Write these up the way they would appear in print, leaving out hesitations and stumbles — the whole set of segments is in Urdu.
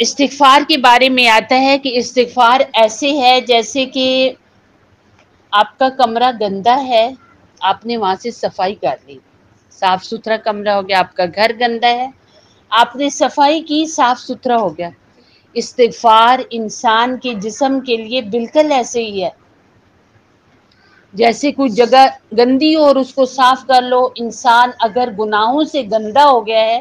استغفار کے بارے میں آتا ہے کہ استغفار ایسے ہے جیسے کہ آپ کا کمرہ گندا ہے، آپ نے وہاں سے صفائی کر لی، صاف ستھرا کمرہ ہو گیا، آپ کا گھر گندا ہے، آپ نے صفائی کی، صاف ستھرا ہو گیا۔ استغفار انسان کے جسم کے لیے بالکل ایسے ہی ہے، جیسے کوئی جگہ گندی ہو اور اس کو صاف کر لو۔ انسان اگر گناہوں سے گندا ہو گیا ہے،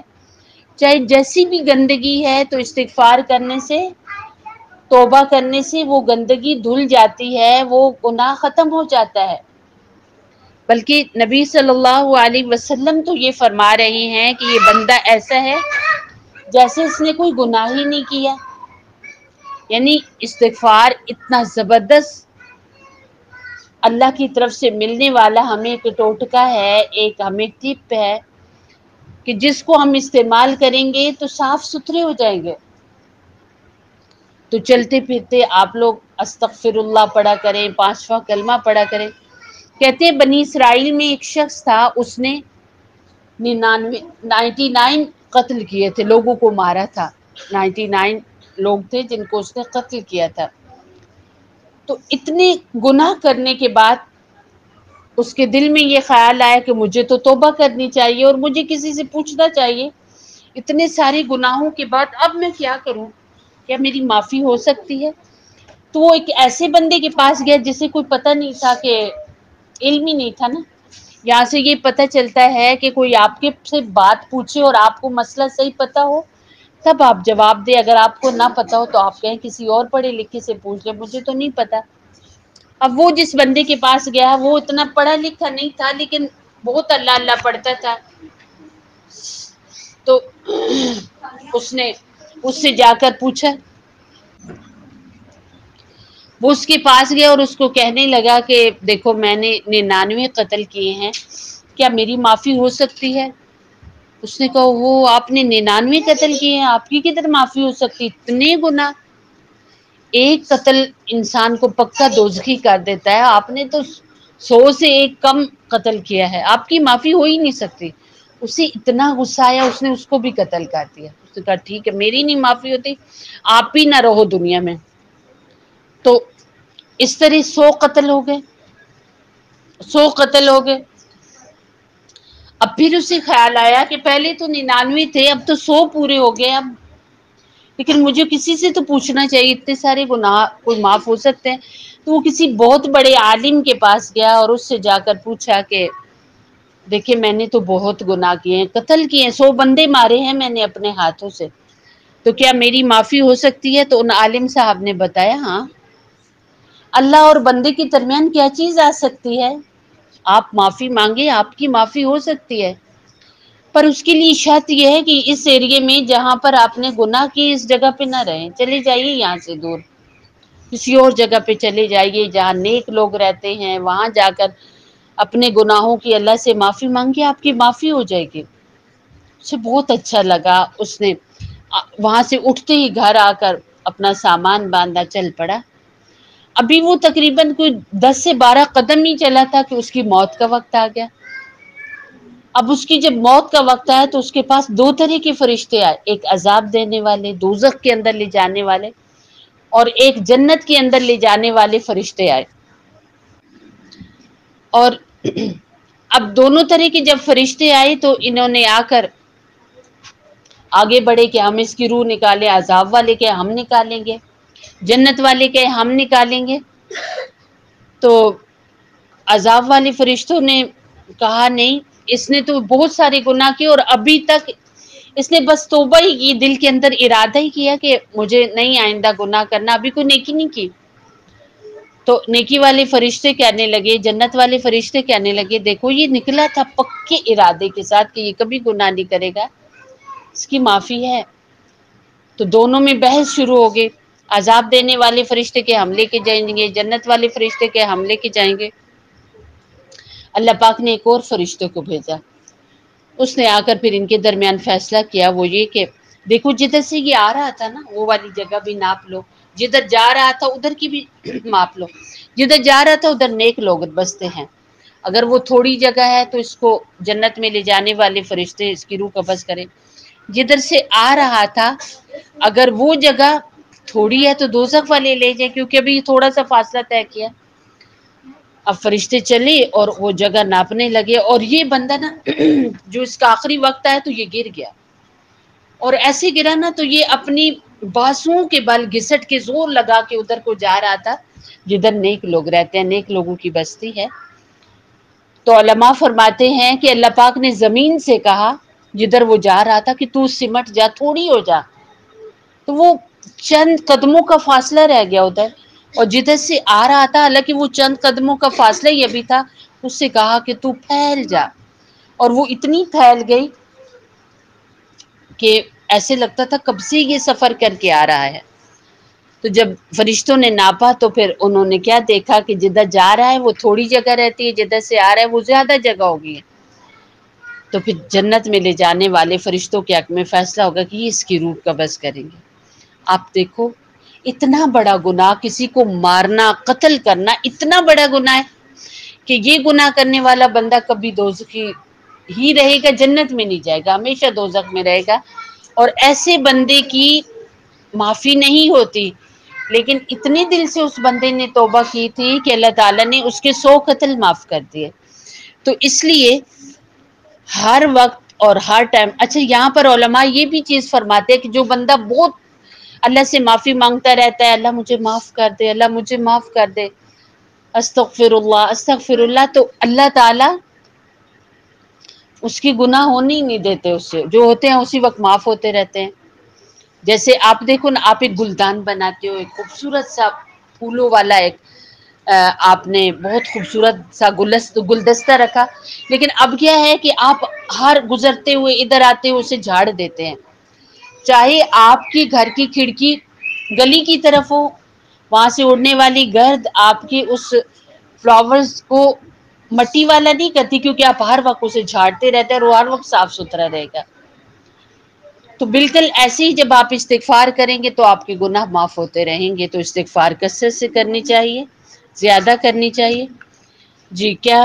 چاہے جیسی بھی گندگی ہے، تو استغفار کرنے سے، توبہ کرنے سے وہ گندگی دھل جاتی ہے، وہ گناہ ختم ہو جاتا ہے۔ بلکہ نبی صلی اللہ علیہ وسلم تو یہ فرما رہے ہیں کہ یہ بندہ ایسا ہے جیسے اس نے کوئی گناہ ہی نہیں کیا۔ یعنی استغفار اتنا زبردست اللہ کی طرف سے ملنے والا ہمیں ایک ٹوٹکا ہے، ایک ہمیں ٹپ ہے کہ جس کو ہم استعمال کریں گے تو صاف ستھرے ہو جائیں گے۔ تو چلتے پھرتے آپ لوگ استغفر اللہ پڑھا کریں، 5واں کلمہ پڑھا کریں۔ کہتے ہیں بنی اسرائیل میں ایک شخص تھا، اس نے 99 قتل کیے تھے، لوگوں کو مارا تھا۔ 99 لوگ تھے جن کو اس نے قتل کیا تھا۔ تو اتنے گناہ کرنے کے بعد اس کے دل میں یہ خیال آیا کہ مجھے تو توبہ کرنی چاہیے اور مجھے کسی سے پوچھنا چاہیے، اتنے سارے گناہوں کے بعد اب میں کیا کروں، کیا میری معافی ہو سکتی ہے؟ تو وہ ایک ایسے بندے کے پاس گیا جسے کوئی پتہ نہیں تھا، کہ علم ہی نہیں تھا نا۔ یہاں سے یہ پتہ چلتا ہے کہ کوئی آپ کے سے بات پوچھے اور آپ کو مسئلہ صحیح پتہ ہو تب آپ جواب دیں، اگر آپ کو نہ پتہ ہو تو آپ کہیں کسی اور پڑھے لکھے سے پوچھ لیں، مجھے تو نہیں پتہ۔ اب وہ جس بندے کے پاس گیا وہ اتنا پڑھا لکھا نہیں تھا، لیکن بہت اللہ اللہ پڑھتا تھا۔ تو اس نے اس سے جا کر پوچھا، وہ اس کے پاس گیا اور اس کو کہنے لگا کہ دیکھو میں نے 99 قتل کیے ہیں، کیا میری معافی ہو سکتی ہے؟ اس نے کہا وہ آپ نے 99 قتل کیے ہیں، آپ کی کدھر معافی ہو سکتی، اتنے گناہ، ایک قتل انسان کو پکا دوزخی کر دیتا ہے، آپ نے تو 100 سے ایک کم قتل کیا ہے، آپ کی معافی ہو ہی نہیں سکتی۔ اسے اتنا غصہ آیا، اس نے اس کو بھی قتل کر دیا۔ اس نے کہا ٹھیک ہے، میری نہیں معافی ہوتی، آپ بھی نہ رہو دنیا میں۔ تو اس طرح 100 قتل ہو گئے، 100 قتل ہو گئے۔ اب پھر اسے خیال آیا کہ پہلے تو 99 تھے، اب تو 100 پورے ہو گئے، اب لیکن مجھے کسی سے تو پوچھنا چاہیے، اتنے سارے گناہ کوئی معاف ہو سکتے ہیں؟ تو وہ کسی بہت بڑے عالم کے پاس گیا اور اس سے جا کر پوچھا کہ دیکھیں میں نے تو بہت گناہ کیے ہیں، قتل کیے ہیں، 100 بندے مارے ہیں میں نے اپنے ہاتھوں سے، تو کیا میری معافی ہو سکتی ہے؟ تو ان عالم صاحب نے بتایا ہاں، اللہ اور بندے کے درمیان کیا چیز آ سکتی ہے، آپ معافی مانگے، آپ کی معافی ہو سکتی ہے، پر اس کے لیے شرط یہ ہے کہ اس ایریے میں جہاں پر آپ نے گناہ کی اس جگہ پہ نہ رہیں، چلے جائیے یہاں سے دور، کسی اور جگہ پہ چلے جائیے جہاں نیک لوگ رہتے ہیں، وہاں جا کر اپنے گناہوں کی اللہ سے معافی مانگے، آپ کی معافی ہو جائے گی۔ اسے بہت اچھا لگا، اس نے وہاں سے اٹھتے ہی گھر آ کر اپنا سامان باندھا، چل پڑا۔ ابھی وہ تقریباً کوئی 10 سے 12 قدم ہی چلا تھا کہ اس کی موت کا وقت آ گیا۔ اب اس کی جب موت کا وقت آیا تو اس کے پاس 2 طرح کے فرشتے آئے، ایک عذاب دینے والے، دوزخ کے اندر لے جانے والے، اور ایک جنت کے اندر لے جانے والے فرشتے آئے۔ اور اب دونوں طرح کے جب فرشتے آئے تو انہوں نے آ کر آگے بڑھے کہ ہم اس کی روح نکالیں، عذاب والے کہ ہم نکالیں گے، جنت والے کہ ہم نکالیں گے۔ تو عذاب والے فرشتوں نے کہا نہیں، اس نے تو بہت سارے گناہ کیے اور ابھی تک اس نے بس توبہ ہی کی، دل کے اندر ارادہ ہی کیا کہ مجھے نہیں آئندہ گناہ کرنا، ابھی کوئی نیکی نہیں کی۔ تو نیکی والے فرشتے کہنے لگے، جنت والے فرشتے کہنے لگے دیکھو یہ نکلا تھا پکے ارادے کے ساتھ کہ یہ کبھی گناہ نہیں کرے گا، اس کی معافی ہے۔ تو دونوں میں بحث شروع ہو گئی، عذاب دینے والے فرشتے کے ہم لے کے جائیں گے، جنت والے فرشتے کے ہم لے کے جائیں گے۔ اللہ پاک نے ایک اور فرشتے کو بھیجا، اس نے آ کر پھر ان کے درمیان فیصلہ کیا، وہ یہ کہ دیکھو جدھر سے یہ آ رہا تھا نا وہ والی جگہ بھی ناپ لو، جدھر جا رہا تھا ادھر کی بھی ماپ لو، جدھر جا رہا تھا ادھر نیک لوگ بستے ہیں، اگر وہ تھوڑی جگہ ہے تو اس کو جنت میں لے جانے والے فرشتے اس کی روح قبض کریں، جدھر سے آ رہا تھا اگر وہ جگہ تھوڑی ہے تو دوزخ والے لے جائیں، کیونکہ ابھی تھوڑا سا فاصلہ طے کیا۔ اب فرشتے چلے اور وہ جگہ ناپنے لگے، اور یہ بندہ نا جو اس کا آخری وقت آیا تو یہ گر گیا، اور ایسے گرا نا تو یہ اپنی بازوؤں کے بل گھسٹ کے زور لگا کے ادھر کو جا رہا تھا جدھر نیک لوگ رہتے ہیں، نیک لوگوں کی بستی ہے۔ تو علماء فرماتے ہیں کہ اللہ پاک نے زمین سے کہا جدھر وہ جا رہا تھا کہ تو سمٹ جا، تھوڑی ہو جا، تو وہ چند قدموں کا فاصلہ رہ گیا ادھر، اور جدھر سے آ رہا تھا حالانکہ وہ چند قدموں کا فاصلہ ہی ابھی تھا، اس سے کہا کہ تو پھیل جا، اور وہ اتنی پھیل گئی کہ ایسے لگتا تھا کب سے یہ سفر کر کے آ رہا ہے۔ تو جب فرشتوں نے ناپا تو پھر انہوں نے کیا دیکھا کہ جدھر جا رہا ہے وہ تھوڑی جگہ رہتی ہے، جدھر سے آ رہا ہے وہ زیادہ جگہ ہوگی، تو پھر جنت میں لے جانے والے فرشتوں کے حق میں فیصلہ ہوگا کہ یہ اس کی روح قبض کریں گے۔ آپ دیکھو اتنا بڑا گناہ، کسی کو مارنا، قتل کرنا اتنا بڑا گناہ ہے کہ یہ گناہ کرنے والا بندہ کبھی دوزخی ہی رہے گا، جنت میں نہیں جائے گا، ہمیشہ دوزخ میں رہے گا، اور ایسے بندے کی معافی نہیں ہوتی۔ لیکن اتنے دل سے اس بندے نے توبہ کی تھی کہ اللہ تعالیٰ نے اس کے 100 قتل معاف کر دیے۔ تو اس لیے ہر وقت اور ہر ٹائم، اچھا یہاں پر علماء یہ بھی چیز فرماتے ہیں کہ جو بندہ بہت اللہ سے معافی مانگتا رہتا ہے، اللہ مجھے معاف کر دے، اللہ مجھے معاف کر دے، استغفر اللہ، تو اللہ تعالی اس کی گناہ ہونے ہی نہیں دیتے، اس سے جو ہوتے ہیں اسی وقت معاف ہوتے رہتے ہیں۔ جیسے آپ دیکھو نا، آپ ایک گلدان بناتے ہو، ایک خوبصورت سا پھولوں والا ایک آپ نے بہت خوبصورت سا گلدستہ رکھا، لیکن اب کیا ہے کہ آپ ہر گزرتے ہوئے ادھر آتے ہوئے اسے جھاڑ دیتے ہیں، چاہے آپ کی گھر کی کھڑکی گلی کی طرف ہو، وہاں سے اڑنے والی گرد آپ کی اس فلاورز کو مٹی والا نہیں کرتی، کیونکہ آپ ہر وقت اسے جھاڑتے رہتے ہیں اور وہ ہر وقت صاف ستھرا رہے گا۔ تو بالکل ایسے ہی جب آپ استغفار کریں گے تو آپ کے گناہ معاف ہوتے رہیں گے، تو استغفار کثرت سے کرنی چاہیے، زیادہ کرنی چاہیے۔ جی، کیا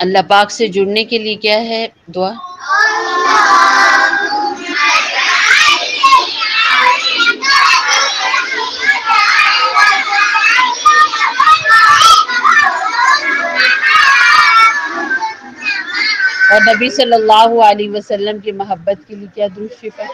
اللہ پاک سے جڑنے کے لیے کیا ہے دعا؟ اور نبی صلی اللہ علیہ وسلم کی محبت کے لیے کیا درود شریف ہے؟